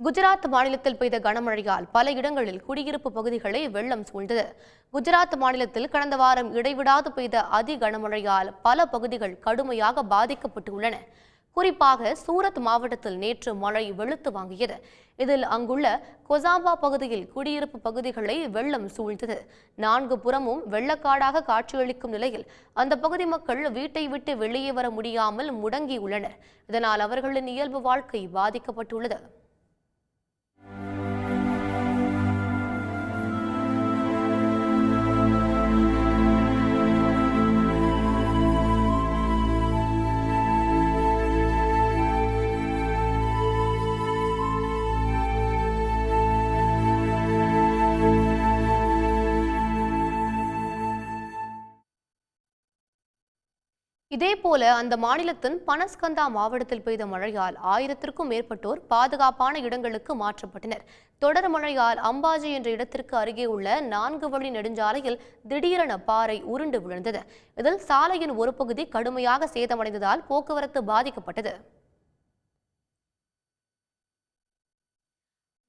குஜராத் மாநிலத்தில் பெய்த கனமழையால் பல இடங்களில் குடியிருப்பு பகுதிகளை வெள்ளம் சூழ்ந்தது. குஜராத் மாநிலத்தில் கடந்த வாரம் இடைவிடாது பெய்த அதி கனமழையால் பல பகுதிகள் கடுமையாக பாதிக்கப்பட்டுள்ளன. குறிப்பாக சூரத் மாவட்டத்தில் நேற்று மழை வெளுத்து வாங்கியது. இதில் அங்குள்ள கொசாம்பா பகுதியில் குடியிருப்பு பகுதிகளை வெள்ளம் சூழ்ந்தது. 4 புறமும் வெள்ளக்காடாக காட்சியளிக்கும் நிலையில் அந்த பகுதி மக்கள் வீட்டை விட்டு வெளியே வர முடியாமல் முடங்கியுள்ளனர். இதனால் அவர்களின் இயல்பு வாழ்க்கை பாதிக்கப்பட்டுள்ளது. இதேபோல அந்த மாநிலத்தின் பனஸ்கந்தா மாவட்டத்தில் பெய்த மழையால் 1000க்கும் மேற்பட்டோர் பாதுகாப்பான இடங்களுக்கு மாற்றப்பட்டனர். தொடர் மழையால் அம்பாஜி என்ற இடத்திற்கு அருகே உள்ள 4 வழி நெடுஞ்சாலையில் திடீரென பாறை உருண்டு விழுந்தது. இதில் சாலையின் ஒரு பகுதி கடுமையாக சேதமடைந்ததால் போக்குவரத்து பாதிக்கப்பட்டது.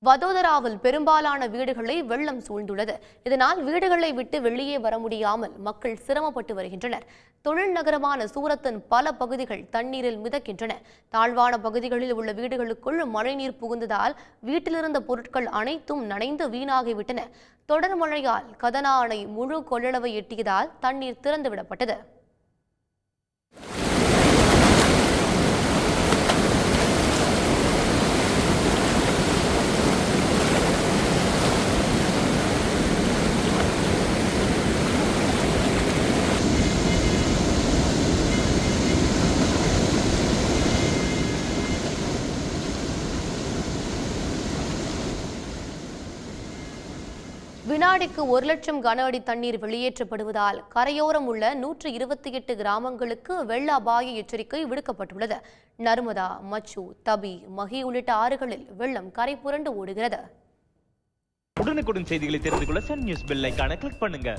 வதோதராவில் பெரும்பாலான வீடுகளை வெள்ளம் சூழ்ந்துள்ளது. இதனால் வீடுகளை விட்டு வெளியே வர முடியாமல் மக்கள் சிரமப்பட்டு வருகின்றனர். தொழில் நகரமான சூரத்தின் பல பகுதிகள் தண்ணீரில் மிதக்கின்றன. தாழ்வான பகுதிகளில் உள்ள வீடுகளுக்குள் மழைநீர் புகுந்ததால் வீட்டிலிருந்த பொருட்கள் அனைத்தும் நனைந்து வீணாகிவிட்டன. தொடர் மழையால் கதனா அணை முழு கொள்ளளவை எட்டியதால் தண்ணீர் திறந்துவிடப்பட்டது. வினாடிக்கு 1 லட்சம் கன அடி தண்ணீர் வெளியேற்றப்படுவதால் கரையோரம் உள்ள 128 கிராமங்களுக்கு வெள்ள அபாய எச்சரிக்கை விடுக்கப்பட்டுள்ளது. நர்மதா, மச்சு, தபி, மஹி உள்ளிட்ட ஆறுகளில் வெள்ளம் கரை புரண்டு ஓடுகிறது. உடனுக்குடன் செய்திகளை தெரிந்து கொள்ள சன் நியூஸ் பெல் ஐகானை கிளிக் பண்ணுங்க.